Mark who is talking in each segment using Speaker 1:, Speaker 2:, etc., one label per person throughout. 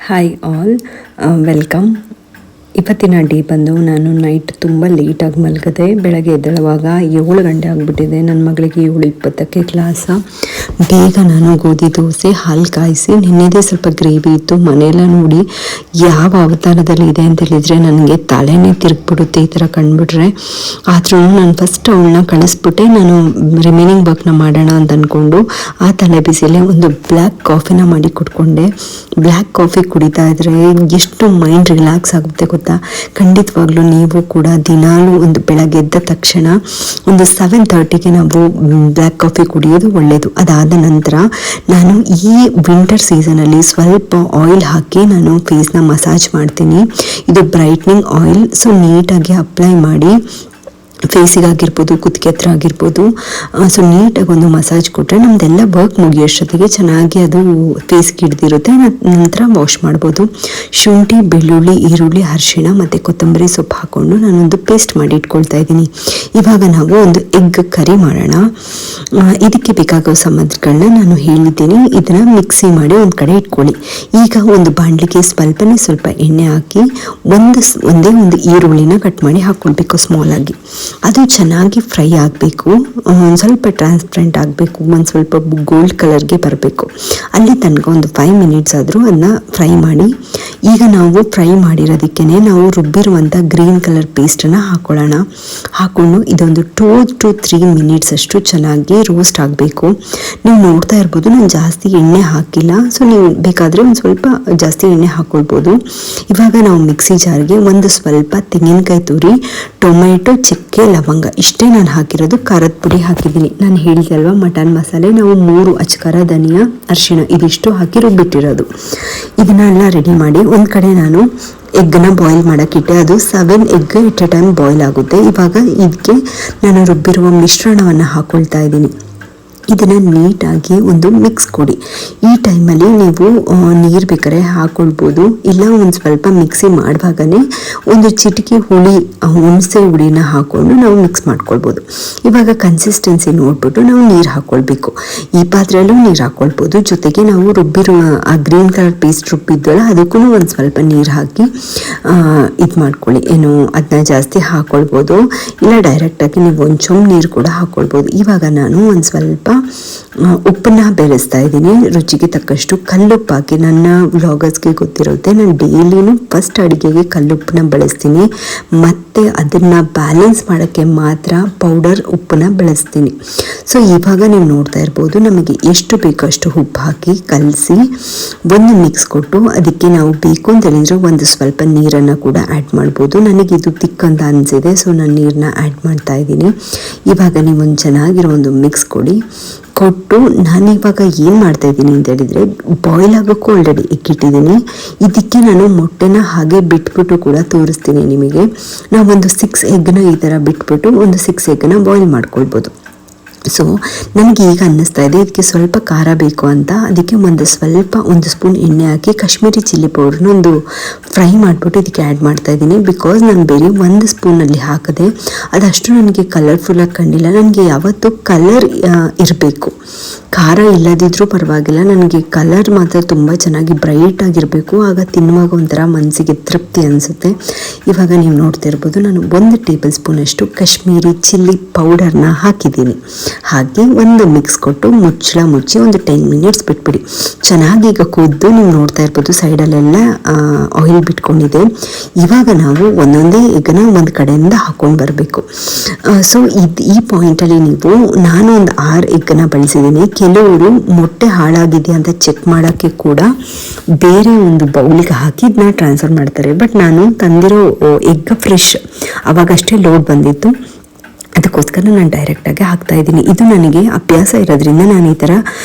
Speaker 1: Hi all, welcome. ಇವತ್ತಿನ day ಬಂದು ನಾನು ನೈಟ್ ತುಂಬ ಲೇಟಾಗಿ ಮಲಗಿದೆ. ಬೆಳಗ್ಗೆ ಎದ್ದೇಳುವಾಗ 7 ಗಂಟೆ ಆಗಿಬಿಟ್ಟಿದೆ. ನನ್ನ ಮಗಳಿಗೆ 7:20ಕ್ಕೆ ಕ್ಲಾಸ. ಬೇಗ ನಾನು ಗೋಧಿ ದೋಸೆ ಹಾಲು ಕಾಯಿಸಿ, ನಿನ್ನೆದೇ ಸ್ವಲ್ಪ ಗ್ರೇವಿ ಇತ್ತು. ಮನೆಯೆಲ್ಲ ನೋಡಿ ಯಾವ ಅವತಾರದಲ್ಲಿ ಇದೆ ಅಂತ ಹೇಳಿದರೆ ನನಗೆ ತಲೆನೇ ತಿರುಗಿಬಿಡುತ್ತೆ ಈ ಥರ ಕಂಡುಬಿಟ್ರೆ. ಆದ್ರೂ ನಾನು ಫಸ್ಟ್ ಅವಳನ್ನ ಕಳಿಸ್ಬಿಟ್ಟೆ, ನಾನು ರಿಮೈನಿಂಗ್ ವರ್ಕ್ನ ಮಾಡೋಣ ಅಂತ ಅಂದ್ಕೊಂಡು ಆ ತಲೆ ಬಿಸಿಲೇ ಒಂದು ಬ್ಲ್ಯಾಕ್ ಕಾಫಿನ ಮಾಡಿ ಕೊಟ್ಕೊಂಡೆ. ಬ್ಲ್ಯಾಕ್ ಕಾಫಿ ಕುಡಿತಾ ಇದ್ರೆ ಎಷ್ಟು ಮೈಂಡ್ ರಿಲ್ಯಾಕ್ಸ್ ಆಗುತ್ತೆ ಗೊತ್ತಾ. ಖಂಡಿತವಾಗ್ಲೂ ನೀವು ಕೂಡ ದಿನಾಲೂ ಒಂದು ಬೆಳಗ್ಗೆ ಎದ್ದ ತಕ್ಷಣ ಒಂದು 7:30ಗೆ ನಾವು ಬ್ಲ್ಯಾಕ್ ಕಾಫಿ ಕುಡಿಯೋದು ಒಳ್ಳೆಯದು. ಅದಾದ ನಂತರ ನಾನು ಈ ವಿಂಟರ್ ಸೀಸನಲ್ಲಿ ಸ್ವಲ್ಪ ಆಯಿಲ್ ಹಾಕಿ ನಾನು ಫೇಸ್ನ ಮಸಾಜ್ ಮಾಡ್ತೀನಿ. ಇದು ಬ್ರೈಟ್ನಿಂಗ್ ಆಯಿಲ್. ಸೊ ನೀಟಾಗಿ ಅಪ್ಲೈ ಮಾಡಿ ಫೇಸಿಗಾಗಿರ್ಬೋದು, ಕುತ್ತಿಗೆ ಹತ್ರ ಆಗಿರ್ಬೋದು, ಸೊ ನೀಟಾಗಿ ಒಂದು ಮಸಾಜ್ ಕೊಟ್ಟರೆ ನಮ್ಮದೆಲ್ಲ ವರ್ಕ್ ಮುಗಿಯೋಷ್ಟೊತ್ತಿಗೆ ಚೆನ್ನಾಗಿ ಅದು ಫೇಸ್ಗೆ ಹಿಡ್ದಿರುತ್ತೆ. ನಂತರ ವಾಶ್ ಮಾಡ್ಬೋದು. ಶುಂಠಿ, ಬೆಳ್ಳುಳ್ಳಿ, ಈರುಳ್ಳಿ, ಅರಿಶಿಣ ಮತ್ತು ಕೊತ್ತಂಬರಿ ಸೊಪ್ಪು ಹಾಕ್ಕೊಂಡು ನಾನೊಂದು ಪೇಸ್ಟ್ ಮಾಡಿ ಇಟ್ಕೊಳ್ತಾ ಇದ್ದೀನಿ. ಇವಾಗ ನಾವು ಒಂದು ಎಗ್ ಕರಿ ಮಾಡೋಣ. ಇದಕ್ಕೆ ಬೇಕಾಗೋ ಸಾಮಗ್ರಿಗಳನ್ನ ನಾನು ಹೇಳಿದ್ದೀನಿ. ಇದನ್ನು ಮಿಕ್ಸಿ ಮಾಡಿ ಒಂದು ಕಡೆ ಇಟ್ಕೊಳ್ಳಿ. ಈಗ ಒಂದು ಬಾಣಲಿಗೆ ಸ್ವಲ್ಪ ಎಣ್ಣೆ ಹಾಕಿ ಒಂದೇ ಒಂದು ಈರುಳ್ಳಿನ ಕಟ್ ಮಾಡಿ ಹಾಕ್ಕೊಳ್ಬೇಕು ಸ್ಮಾಲ್ ಆಗಿ. ಅದು ಚೆನ್ನಾಗಿ ಫ್ರೈ ಆಗಬೇಕು, ಒಂದು ಸ್ವಲ್ಪ ಟ್ರಾನ್ಸ್ಪರೆಂಟ್ ಆಗಬೇಕು, ಒಂದು ಸ್ವಲ್ಪ ಗೋಲ್ಡ್ ಕಲರ್ಗೆ ಬರಬೇಕು. ಅಲ್ಲಿ ತನಕ ಒಂದು 5 ಮಿನಿಟ್ಸ್ ಆದರೂ ಅದನ್ನ ಫ್ರೈ ಮಾಡಿ. ಈಗ ನಾವು ಫ್ರೈ ಮಾಡಿರೋದಕ್ಕೆ ನಾವು ರುಬ್ಬಿರುವಂಥ ಗ್ರೀನ್ ಕಲರ್ ಪೇಸ್ಟನ್ನು ಹಾಕ್ಕೊಳ್ಳೋಣ. ಹಾಕ್ಕೊಂಡು ಇದೊಂದು 2 to 3 ಮಿನಿಟ್ಸ್ ಅಷ್ಟು ಚೆನ್ನಾಗಿ ರೋಸ್ಟ್ ಆಗಬೇಕು. ನೀವು ನೋಡ್ತಾ ಇರ್ಬೋದು, ನಾನು ಜಾಸ್ತಿ ಎಣ್ಣೆ ಹಾಕಿಲ್ಲ. ಸೊ ನೀವು ಬೇಕಾದರೆ ಒಂದು ಸ್ವಲ್ಪ ಜಾಸ್ತಿ ಎಣ್ಣೆ ಹಾಕ್ಕೊಳ್ಬೋದು. ಇವಾಗ ನಾವು ಮಿಕ್ಸಿ ಜಾರ್ಗೆ ಒಂದು ಸ್ವಲ್ಪ ತೆಂಗಿನಕಾಯಿ ತುರಿ, ಟೊಮೆಟೊ, ಚಕ್ಕೆ, ಲವಂಗ ಇಷ್ಟೇ ನಾನು ಹಾಕಿರೋದು. ಖಾರದ ಪುಡಿ ಹಾಕಿದ್ದೀನಿ. ನಾನು ಹೇಳಿದೆ ಅಲ್ವಾ, ಮಟನ್ ಮಸಾಲೆ ನಾವು 3 ಅಚ್ಕಾರ, ಧನಿಯಾ, ಅರಿಶಿಣ ಇದಿಷ್ಟು ಹಾಕಿ ರುಬ್ಬಿಟ್ಟಿರೋದು. ಇದನ್ನೆಲ್ಲ ರೆಡಿ ಮಾಡಿ ಒಂದು ಕಡೆ ನಾನು ಎಗ್ಗನ್ನ ಬಾಯ್ಲ್ ಮಾಡೋಕ್ಕಿಟ್ಟೆ. ಅದು 7 egg at a time boil ಆಗುತ್ತೆ. ಇವಾಗ ಇದಕ್ಕೆ ನಾನು ರುಬ್ಬಿರುವ ಮಿಶ್ರಣವನ್ನು ಹಾಕ್ಕೊಳ್ತಾ ಇದ್ದೀನಿ. ಇದನ್ನು ನೀಟಾಗಿ ಒಂದು ಮಿಕ್ಸ್ ಕೊಡಿ. ಈ ಟೈಮಲ್ಲಿ ನೀವು ನೀರು ಬೇಕಾದ್ರೆ ಹಾಕ್ಕೊಳ್ಬೋದು, ಇಲ್ಲ ಒಂದು ಸ್ವಲ್ಪ ಮಿಕ್ಸಿ ಮಾಡುವಾಗಲೇ ಒಂದು ಚಿಟಿಕೆ ಹುಣಸೆ ಹುಳಿನ ಹಾಕ್ಕೊಂಡು ನಾವು ಮಿಕ್ಸ್ ಮಾಡ್ಕೊಳ್ಬೋದು. ಇವಾಗ ಕನ್ಸಿಸ್ಟೆನ್ಸಿ ನೋಡ್ಬಿಟ್ಟು ನಾವು ನೀರು ಹಾಕ್ಕೊಳ್ಬೇಕು. ಈ ಪಾತ್ರೆಯಲ್ಲೂ ನೀರು ಹಾಕ್ಕೊಳ್ಬೋದು. ಜೊತೆಗೆ ನಾವು ರುಬ್ಬಿರುವ ಆ ಗ್ರೀನ್ ಕಲರ್ ಪೇಸ್ಟ್ ರುಬ್ಬಿದ್ವಲ್ಲ, ಅದಕ್ಕೂ ಒಂದು ಸ್ವಲ್ಪ ನೀರು ಹಾಕಿ ಇದು ಮಾಡ್ಕೊಳ್ಳಿ. ಅದನ್ನ ಜಾಸ್ತಿ ಹಾಕ್ಕೊಳ್ಬೋದು, ಇಲ್ಲ ಡೈರೆಕ್ಟಾಗಿ ನೀವು ಒಂದು ಚೊಂಬು ನೀರು ಕೂಡ ಹಾಕ್ಕೊಳ್ಬೋದು. ಇವಾಗ ನಾನು ಒಂದು ಸ್ವಲ್ಪ ಉಪ್ಪನ್ನ ಬೆರೆಸ್ತಾ ಇದ್ದೀನಿ. ರುಚಿಗೆ ತಕ್ಕಷ್ಟು ಕಲ್ಲುಪ್ಪು ಹಾಕಿ. ನನ್ನ ವ್ಲಾಗರ್ಸ್ಗೆ ಗೊತ್ತಿರುತ್ತೆ, ನಾನು ಡೈಲಿನೂ ಫಸ್ಟ್ ಅಡುಗೆಗೆ ಕಲ್ಲುಪ್ಪನ್ನ ಬಳಸ್ತೀನಿ, ಮತ್ತು ಅದನ್ನು ಬ್ಯಾಲೆನ್ಸ್ ಮಾಡೋಕ್ಕೆ ಮಾತ್ರ ಪೌಡರ್ ಉಪ್ಪನ್ನ ಬಳಸ್ತೀನಿ. ಸೊ ಇವಾಗ ನೀವು ನೋಡ್ತಾ ಇರ್ಬೋದು, ನಮಗೆ ಎಷ್ಟು ಬೇಕೋ ಅಷ್ಟು ಉಪ್ಪು ಹಾಕಿ ಕಲಸಿ ಒಂದು ಮಿಕ್ಸ್ ಕೊಟ್ಟು, ಅದಕ್ಕೆ ನಾವು ಬೇಕು ಅಂತ ಹೇಳಿದರೆ ಒಂದು ಸ್ವಲ್ಪ ನೀರನ್ನು ಕೂಡ ಆ್ಯಡ್ ಮಾಡ್ಬೋದು. ನನಗೆ ಇದು ತಿಕ್ ಅಂತ ಅನಿಸಿದೆ, ಸೊ ನಾನು ನೀರನ್ನ ಆ್ಯಡ್ ಮಾಡ್ತಾ ಇದ್ದೀನಿ. ಇವಾಗ ನೀವು ಒಂದು ಚೆನ್ನಾಗಿರೋ ಒಂದು ಮಿಕ್ಸ್ ಕೊಟ್ಟು ನಾನಿವಾಗ ಏನು ಮಾಡ್ತಾ ಇದ್ದೀನಿ ಅಂತ ಹೇಳಿದರೆ, ಬಾಯ್ಲ್ ಆಗೋಕ್ಕೂ ಆಲ್ರೆಡಿ ಇಕ್ಕಿಟ್ಟಿದ್ದೀನಿ. ಇದಕ್ಕೆ ನಾನು ಮೊಟ್ಟೆನ ಹಾಗೆ ಬಿಟ್ಬಿಟ್ಟು ಕೂಡ ತೋರಿಸ್ತೀನಿ ನಿಮಗೆ. ನಾವೊಂದು 6 ಎಗ್ನ ಈ ಥರ ಬಿಟ್ಬಿಟ್ಟು ಒಂದು 6 ಎಗ್ನ ಬಾಯ್ಲ್ ಮಾಡ್ಕೊಳ್ಬೋದು. ಸೊ ನನಗೆ ಈಗ ಅನ್ನಿಸ್ತಾ ಇದೆ ಇದಕ್ಕೆ ಸ್ವಲ್ಪ ಖಾರ ಬೇಕು ಅಂತ. ಅದಕ್ಕೆ ಒಂದು ಸ್ಪೂನ್ ಎಣ್ಣೆ ಹಾಕಿ ಕಾಶ್ಮೀರಿ ಚಿಲ್ಲಿ ಪೌಡ್ರನ್ನ ಒಂದು ಫ್ರೈ ಮಾಡಿಬಿಟ್ಟು ಇದಕ್ಕೆ ಆ್ಯಡ್ ಮಾಡ್ತಾ ಇದ್ದೀನಿ. ಬಿಕಾಸ್ ನಾನು ಬೇರೆ 1 ಸ್ಪೂನಲ್ಲಿ ಹಾಕಿದೆ, ಅದಷ್ಟು ನನಗೆ ಕಲರ್ಫುಲ್ಲಾಗಿ ಕಂಡಿಲ್ಲ. ನನಗೆ ಯಾವತ್ತೂ ಕಲರ್ ಇರಬೇಕು, ಖಾರ ಇಲ್ಲದಿದ್ರೂ ಪರವಾಗಿಲ್ಲ, ನನಗೆ ಕಲರ್ ಮಾತ್ರ ತುಂಬ ಚೆನ್ನಾಗಿ ಬ್ರೈಟ್ ಆಗಿರಬೇಕು. ಆಗ ತಿನ್ನುವಾಗ ಒಂಥರ ಮನಸ್ಸಿಗೆ ತೃಪ್ತಿ ಅನಿಸುತ್ತೆ. ಇವಾಗ ನೀವು ನೋಡ್ತಿರ್ಬೋದು, ನಾನು 1 ಟೇಬಲ್ ಸ್ಪೂನ್ ಅಷ್ಟು ಕಾಶ್ಮೀರಿ ಚಿಲ್ಲಿ ಪೌಡರ್ನ ಹಾಕಿದ್ದೀನಿ. ಹಾಗೆ ಒಂದು ಮಿಕ್ಸ್ ಕೊಟ್ಟು ಮುಚ್ಚಿ ಒಂದು 10 ಮಿನಿಟ್ಸ್ ಬಿಟ್ಬಿಡಿ. ಚೆನ್ನಾಗಿ ಈಗ ಕುದ್ದು ನೀವು ನೋಡ್ತಾ ಇರ್ಬೋದು, ಸೈಡಲ್ಲೆಲ್ಲ ಆಯಿಲ್ ಬಿಟ್ಕೊಂಡಿದೆ. ಇವಾಗ ನಾವು ಒಂದೊಂದೇ ಎಗ್ಗನ್ನ ಒಂದು ಕಡೆಯಿಂದ ಹಾಕೊಂಡು ಬರಬೇಕು. ಸೊ ಈ ಪಾಯಿಂಟಲ್ಲಿ ನಾನು ಒಂದು 6 ಎಗ್ಗನ್ನ ಬಳಸಿದ್ದೀನಿ. ಕೆಲವರು ಮೊಟ್ಟೆ ಹಾಳಾಗಿದೆ ಅಂತ ಚೆಕ್ ಮಾಡೋಕ್ಕೆ ಕೂಡ ಬೇರೆ ಒಂದು ಬೌಲಿಗೆ ಹಾಕಿ ಇದನ್ನ ಟ್ರಾನ್ಸ್ಫರ್ ಮಾಡ್ತಾರೆ. ಬಟ್ ನಾನು ತಂದಿರೋ ಎಗ್ ಫ್ರೆಶ್, ಅವಾಗಷ್ಟೇ ಲೋಡ್ ಬಂದಿತ್ತು, ಅದಕ್ಕೋಸ್ಕರ ನಾನು ಡೈರೆಕ್ಟಾಗಿ ಹಾಕ್ತಾ ಇದ್ದೀನಿ. ಇದು ನನಗೆ ಅಭ್ಯಾಸ ಇರೋದ್ರಿಂದ ನಾನು ಈ ಥರ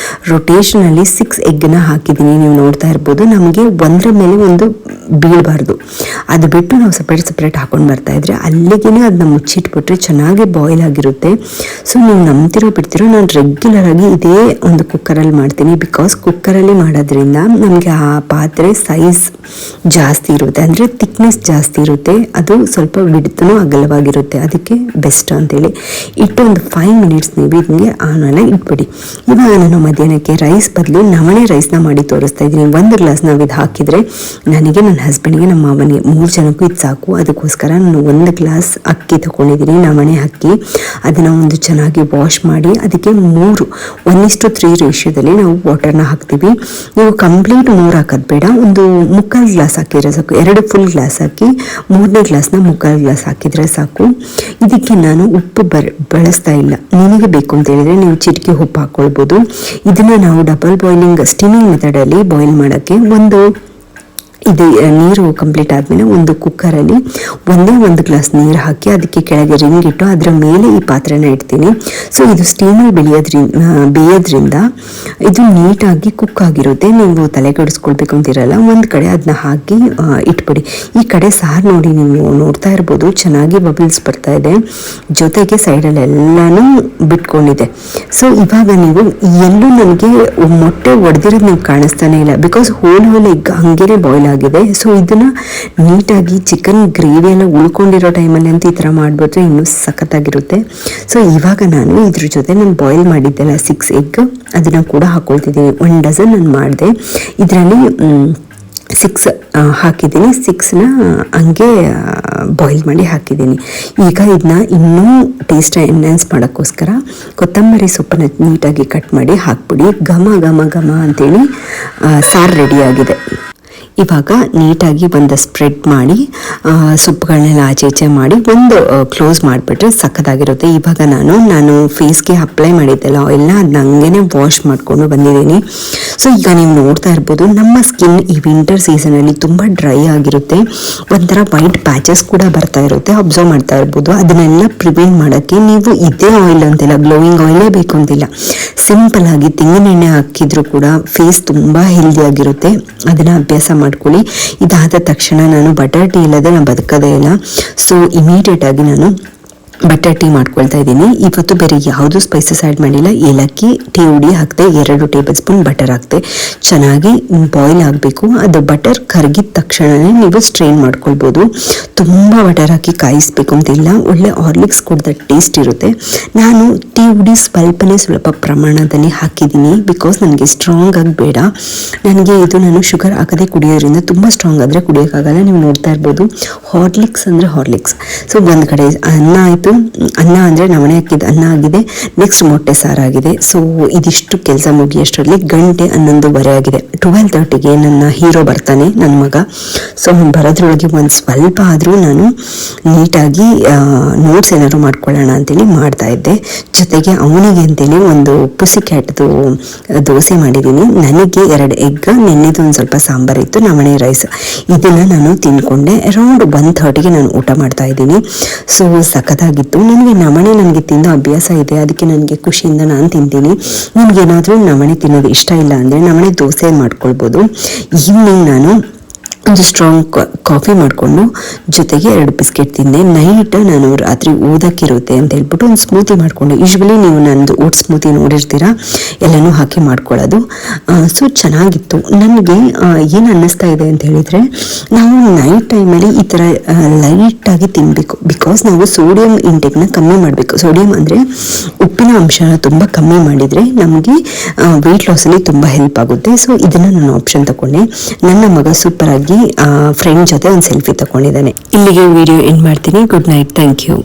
Speaker 1: ರೊಟೇಷನಲ್ಲಿ 6 ಎಗ್ಗನ್ನ ಹಾಕಿದ್ದೀನಿ. ನೀವು ನೋಡ್ತಾ ಇರ್ಬೋದು, ನಮಗೆ ಒಂದರ ಮೇಲೆ ಒಂದು ಬೀಳಬಾರ್ದು, ಅದು ಬಿಟ್ಟು ನಾವು ಸಪ್ರೇಟ್ ಹಾಕೊಂಡು ಬರ್ತಾ ಇದ್ರೆ ಅಲ್ಲಿಗೆ ಅದನ್ನ ಮುಚ್ಚಿಟ್ಬಿಟ್ರೆ ಚೆನ್ನಾಗಿ ಬಾಯ್ಲ್ ಆಗಿರುತ್ತೆ. ಸೊ ನೀವು ನಂಬ್ತಿರೋ ಬಿಡ್ತಿರೋ, ನಾನು ರೆಗ್ಯುಲರಾಗಿ ಇದೇ ಒಂದು ಕುಕ್ಕರಲ್ಲಿ ಮಾಡ್ತೀನಿ. ಬಿಕಾಸ್ ಕುಕ್ಕರಲ್ಲಿ ಮಾಡೋದ್ರಿಂದ ನಮಗೆ ಆ ಪಾತ್ರೆ ಸೈಜ್ ಜಾಸ್ತಿ ಇರುತ್ತೆ, ಅಂದರೆ ಥಿಕ್ನೆಸ್ ಜಾಸ್ತಿ ಇರುತ್ತೆ, ಅದು ಸ್ವಲ್ಪ ವಿಡ್ತನೂ ಅಗಲವಾಗಿರುತ್ತೆ, ಅದಕ್ಕೆ ಬೆಸ್ಟ್ ಅಂತೇಳಿ ಮೇಲೆ ಇಟ್ಟು ಒಂದು 5 ಮಿನಿಟ್ಸ್ ನೀವು ಇದಕ್ಕೆ ಆಮೇಲೆ ಇಟ್ಬಿಡಿ. ಇವಾಗ ನಾನು ಮಧ್ಯಾಹ್ನಕ್ಕೆ ರೈಸ್ ಬದಲು ನವಣೆ ರೈಸ್ನ ಮಾಡಿ ತೋರಿಸ್ತಾ ಇದ್ದೀನಿ. 1 ಗ್ಲಾಸ್ ನಾವು ಇದು ಹಾಕಿದರೆ ನನಗೆ, ನನ್ನ ಹಸ್ಬೆಂಡ್ಗೆ, ನಮ್ಮ ಮಾವನಿಗೆ 3 ಜನಕ್ಕೂ ಇದು ಸಾಕು. ಅದಕ್ಕೋಸ್ಕರ ನಾನು 1 ಗ್ಲಾಸ್ ಅಕ್ಕಿ ತಗೊಂಡಿದ್ದೀನಿ, ನವಣೆ ಅಕ್ಕಿ. ಅದನ್ನು ಒಂದು ಚೆನ್ನಾಗಿ ವಾಶ್ ಮಾಡಿ ಅದಕ್ಕೆ 1:3 ರೇಷಿಯೋದಲ್ಲಿ ನಾವು ವಾಟರ್ನ ಹಾಕ್ತೀವಿ. ನೀವು ಕಂಪ್ಲೀಟ್ 3 ಹಾಕೋದು ಬೇಡ, ಒಂದು 3/4 ಗ್ಲಾಸ್ ಹಾಕಿದರೆ ಸಾಕು. 2 ಫುಲ್ ಗ್ಲಾಸ್ ಹಾಕಿ 3ನೇ ಗ್ಲಾಸ್ನ 3/4 ಗ್ಲಾಸ್ ಹಾಕಿದರೆ ಸಾಕು. ಇದಕ್ಕೆ ನಾನು ಉಪ್ಪು ಬಳಸ್ತಾ ಇಲ್ಲ. ನಿಮಗೆ ಬೇಕು ಅಂತ ಹೇಳಿದ್ರೆ ನೀವು ಚಿಟಿಕೆ ಉಪ್ಪು ಹಾಕ್ಕೊಳ್ಬೋದು. ಇದನ್ನು ನಾವು ಡಬಲ್ ಬಾಯ್ಲಿಂಗ್ ಸ್ಟೀಮಿಂಗ್ ಮೆಥಡಲ್ಲಿ ಬಾಯ್ಲ್ ಮಾಡೋಕ್ಕೆ ಇದು ನೀರು ಕಂಪ್ಲೀಟ್ ಆದಮೇಲೆ ಒಂದು ಕುಕ್ಕರಲ್ಲಿ 1 ಗ್ಲಾಸ್ ನೀರು ಹಾಕಿ ಅದಕ್ಕೆ ಕೆಳಗೆ ರಿಂಗ್ ಇಟ್ಟು ಅದರ ಮೇಲೆ ಈ ಪಾತ್ರೆನ ಇಡ್ತೀನಿ. ಸೊ ಇದು ಸ್ಟೀಮಲ್ಲಿ ಬೇಯೋದ್ರಿಂದ ಇದು ನೀಟಾಗಿ ಕುಕ್ ಆಗಿರುತ್ತೆ. ನೀವು ತಲೆ ಕೆಡಿಸ್ಕೊಳ್ಬೇಕು ಅಂತಿರಲ್ಲ. ಒಂದು ಕಡೆ ಅದನ್ನ ಹಾಕಿ ಇಟ್ಬಿಡಿ. ಈ ಕಡೆ ಸಾರು ನೋಡಿ, ನೀವು ನೋಡ್ತಾ ಇರ್ಬೋದು ಚೆನ್ನಾಗಿ ಬಬಲ್ಸ್ ಬರ್ತಾ ಇದೆ, ಜೊತೆಗೆ ಸೈಡಲ್ಲೆಲ್ಲನೂ ಬಿಟ್ಕೊಂಡಿದೆ. ಸೊ ಇವಾಗ ನೀವು ಎಲ್ಲೂ ನನಗೆ ಮೊಟ್ಟೆ ಒಡೆದಿರೋದು ನೀವು ಕಾಣಿಸ್ತಾನೆ ಇಲ್ಲ, ಬಿಕಾಸ್ ಹೋಲ್ ಎಗ್ ಹಂಗೇನೆ ಬಾಯ್ಲ್ ಆಗಿದೆ. ಸೊ ಇದನ್ನ ನೀಟಾಗಿ ಚಿಕನ್ ಗ್ರೇವಿ ಎಲ್ಲ ಉಳ್ಕೊಂಡಿರೋ ಟೈಮಲ್ಲಿ ಅಂತ ಈ ಥರ ಮಾಡಿಬಿಟ್ರೆ ಇನ್ನೂ ಸಖತ್ತಾಗಿರುತ್ತೆ. ಸೊ ಇವಾಗ ನಾನು ಇದ್ರ ಜೊತೆ ನಾನು ಬಾಯ್ಲ್ ಮಾಡಿದ್ದೆಲ್ಲ 6 ಎಗ್ ಅದನ್ನು ಕೂಡ ಹಾಕೊಳ್ತಿದ್ದೀನಿ. 1 ಡಜನ್ ನಾನು ಮಾಡಿದೆ. ಇದರಲ್ಲಿ 6 ಹಾಕಿದ್ದೀನಿ. 6ನ ಹಂಗೆ ಬಾಯ್ಲ್ ಮಾಡಿ ಹಾಕಿದ್ದೀನಿ. ಈಗ ಇದನ್ನ ಇನ್ನೂ ಟೇಸ್ಟ್ ಎನ್ಹಾನ್ಸ್ ಮಾಡೋಕ್ಕೋಸ್ಕರ ಕೊತ್ತಂಬರಿ ಸೊಪ್ಪನ್ನ ನೀಟಾಗಿ ಕಟ್ ಮಾಡಿ ಹಾಕ್ಬಿಡಿ. ಘಮ ಘಮ ಘಮ ಅಂತೇಳಿ ಸಾರು ರೆಡಿಯಾಗಿದೆ. ಇವಾಗ ನೀಟಾಗಿ ಒಂದು ಸ್ಪ್ರೆಡ್ ಮಾಡಿ ಸೊಪ್ಪುಗಳನ್ನೆಲ್ಲ ಆಚೆ ಮಾಡಿ ಒಂದು ಕ್ಲೋಸ್ ಮಾಡಿಬಿಟ್ರೆ ಸಖತ್ತಾಗಿರುತ್ತೆ. ಇವಾಗ ನಾನು ಫೇಸ್ಗೆ ಅಪ್ಲೈ ಮಾಡಿದ್ದೆಲ್ಲ ಆಯಿಲ್ನ ಅದನ್ನ ಹಂಗೇ ವಾಶ್ ಮಾಡಿಕೊಂಡು ಬಂದಿದ್ದೀನಿ. ಸೊ ಈಗ ನೀವು ನೋಡ್ತಾ ಇರ್ಬೋದು ನಮ್ಮ ಸ್ಕಿನ್ ಈ ವಿಂಟರ್ ಸೀಸನಲ್ಲಿ ತುಂಬ ಡ್ರೈ ಆಗಿರುತ್ತೆ, ಒಂಥರ ವೈಟ್ ಪ್ಯಾಚಸ್ ಕೂಡ ಬರ್ತಾ ಇರುತ್ತೆ, ಅಬ್ಸರ್ವ್ ಮಾಡ್ತಾ ಇರ್ಬೋದು. ಅದನ್ನೆಲ್ಲ ಪ್ರಿವೆಂಟ್ ಮಾಡೋಕ್ಕೆ ನೀವು ಇದೇ ಆಯಿಲ್ ಅಂತಿಲ್ಲ, ಗ್ಲೋಯಿಂಗ್ ಆಯಿಲೇ ಬೇಕು ಅಂತಿಲ್ಲ, ಸಿಂಪಲ್ ಆಗಿ ತೆಂಗಿನೆಣ್ಣೆ ಹಾಕಿದ್ರು ಕೂಡ ಫೇಸ್ ತುಂಬ ಹೆಲ್ದಿಯಾಗಿರುತ್ತೆ. ಅದನ್ನು ಅಭ್ಯಾಸ ಮಾಡ್ಕೊಳ್ಳಿ. ಇದಾದ ತಕ್ಷಣ ನಾನು ಬಟರ್ ಟೀ ಇಲ್ಲದೆ ನಾನು ಬದುಕೋದೇ ಇಲ್ಲ. ಸೊ ಇಮಿಡಿಯೇಟ್ ಆಗಿ ನಾನು ಬಟರ್ ಟೀ ಮಾಡ್ಕೊಳ್ತಾ ಇದ್ದೀನಿ. ಇವತ್ತು ಬೇರೆ ಯಾವುದು ಸ್ಪೈಸಸ್ ಆ್ಯಡ್ ಮಾಡಿಲ್ಲ. ಏಲಕ್ಕಿ, ಟೀ ಹುಡಿ ಹಾಕ್ತೆ, 2 ಟೇಬಲ್ ಸ್ಪೂನ್ ಬಟರ್ ಹಾಕ್ತೆ. ಚೆನ್ನಾಗಿ ಬಾಯ್ಲ್ ಆಗಬೇಕು. ಅದು ಬಟರ್ ಕರಗಿದ ತಕ್ಷಣವೇ ನೀವು ಸ್ಟ್ರೈನ್ ಮಾಡ್ಕೊಳ್ಬೋದು. ತುಂಬ ಬಟರ್ ಹಾಕಿ ಕಾಯಿಸ್ಬೇಕು ಅಂತಿಲ್ಲ, ಒಳ್ಳೆ ಹಾರ್ಲಿಕ್ಸ್ ಕೊಡ್ದ ಟೇಸ್ಟ್ ಇರುತ್ತೆ. ನಾನು ಟೀ ಹುಡಿ ಸ್ವಲ್ಪ ಪ್ರಮಾಣದಲ್ಲಿ ಹಾಕಿದ್ದೀನಿ, ಬಿಕಾಸ್ ನನಗೆ ಸ್ಟ್ರಾಂಗ್ ಆಗಿ ಬೇಡ. ನನಗೆ ನಾನು ಶುಗರ್ ಹಾಕದೆ ಕುಡಿಯೋದ್ರಿಂದ ತುಂಬ ಸ್ಟ್ರಾಂಗ್ ಆದರೆ ಕುಡಿಯೋಕ್ಕಾಗಲ್ಲ. ನೀವು ನೋಡ್ತಾ ಇರ್ಬೋದು ಹಾರ್ಲಿಕ್ಸ್ ಅಂದರೆ ಹಾರ್ಲಿಕ್ಸ್. ಸೊ ಒಂದು ಕಡೆ ಅನ್ನ ಆಯಿತು, ಅನ್ನ ಅಂದರೆ ನವಣೆ ಹಾಕಿದ ಅನ್ನ ಆಗಿದೆ, ನೆಕ್ಸ್ಟ್ ಮೊಟ್ಟೆ ಸಾರಾಗಿದೆ. ಸೊ ಇದಿಷ್ಟು ಕೆಲಸ ಮುಗಿಯೋಷ್ಟರಲ್ಲಿ 11:30 ಆಗಿದೆ. 12:30ಗೆ ನನ್ನ ಹೀರೋ ಬರ್ತಾನೆ, ನನ್ನ ಮಗ. ಸೊ ಅವ್ನು ಬರೋದ್ರೊಳಗೆ ಒಂದು ಸ್ವಲ್ಪ ಆದರೂ ನಾನು ನೀಟಾಗಿ ನೋಟ್ಸ್ ಏನಾದ್ರು ಮಾಡ್ಕೊಳ್ಳೋಣ ಅಂತೇಳಿ ಮಾಡ್ತಾ ಇದ್ದೆ. ಜೊತೆಗೆ ಅವನಿಗೆ ಅಂತೇಳಿ ಒಂದು ಪುಸಿ ಕ್ಯಾಟ್ದು ದೋಸೆ ಮಾಡಿದ್ದೀನಿ. ನನಗೆ 2 ಎಗ್, ನೆನ್ನೆದು ಒಂದು ಸ್ವಲ್ಪ ಸಾಂಬಾರಿತ್ತು, ನವಣೆ ರೈಸ್. ಇದನ್ನು ನಾನು ತಿನ್ಕೊಂಡೆ. ಅರೌಂಡ್ 1:30ಗೆ ನಾನು ಊಟ ಮಾಡ್ತಾ ಇದ್ದೀನಿ. ಸೊ ಸಖತ್ತಾಗಿತ್ತು. ನನಗೆ ತಿನ್ನೋ ಅಭ್ಯಾಸ ಇದೆ, ಅದಕ್ಕೆ ನನಗೆ ಖುಷಿಯಿಂದ ನಾನು ತಿಂತೀನಿ. ನಿಮ್ಗೇನಾದರೂ ನವಣೆ ತಿನ್ನೋದು ಇಷ್ಟ ಇಲ್ಲ ಅಂದರೆ ನವಣೆ ದೋಸೆ ಮಾಡ್ಕೊಳ್ಬೋದು. ಈವ್ನಿಂಗ್ ನಾನು ಒಂದು ಸ್ಟ್ರಾಂಗ್ ಕಾಫಿ ಮಾಡಿಕೊಂಡು ಜೊತೆಗೆ 2 ಬಿಸ್ಕೆಟ್ ತಿಂದೆ. ನೈಟ್ ನಾನು ರಾತ್ರಿ ಓದಕ್ಕಿರುತ್ತೆ ಅಂತ ಹೇಳ್ಬಿಟ್ಟು ಒಂದು ಸ್ಮೂತಿ ಮಾಡಿಕೊಂಡೆ. ಯೂಶ್ವಲಿ ನೀವು ನಂದು ಓಟ್ ಸ್ಮೂತಿ ನೋಡಿರ್ತೀರಾ, ಎಲ್ಲನೂ ಹಾಕಿ ಮಾಡ್ಕೊಳ್ಳೋದು. ಸೊ ಚೆನ್ನಾಗಿತ್ತು. ನನಗೆ ಏನು ಅನ್ನಿಸ್ತಾ ಇದೆ ಅಂತ ಹೇಳಿದರೆ, ನಾವು ನೈಟ್ ಟೈಮಲ್ಲಿ ಈ ಥರ ಲೈಟಾಗಿ ತಿನ್ನಬೇಕು. ಬಿಕಾಸ್ ನಾವು ಸೋಡಿಯಂ ಇಂಟೇಕ್ನ ಕಮ್ಮಿ ಮಾಡಬೇಕು. ಸೋಡಿಯಂ ಅಂದರೆ ಉಪ್ಪಿನ ಅಂಶನ ತುಂಬ ಕಮ್ಮಿ ಮಾಡಿದರೆ ನಮಗೆ ವೆಯ್ಟ್ ಲಾಸಲ್ಲಿ ತುಂಬ ಹೆಲ್ಪ್ ಆಗುತ್ತೆ. ಸೊ ಇದನ್ನು ನಾನು ಆಪ್ಷನ್ ತಗೊಂಡೆ. ನನ್ನ ಮಗ ಸೂಪರ್ ಆಗಿ ಫ್ರೆಂಡ್ ಜೊತೆ ಒಂದು ಸೆಲ್ಫಿ ತಗೊಂಡಿದ್ದಾನೆ. ಇಲ್ಲಿಗೆ ವಿಡಿಯೋ ಎಂಡ್ ಮಾಡ್ತೀನಿ. Good night, thank you.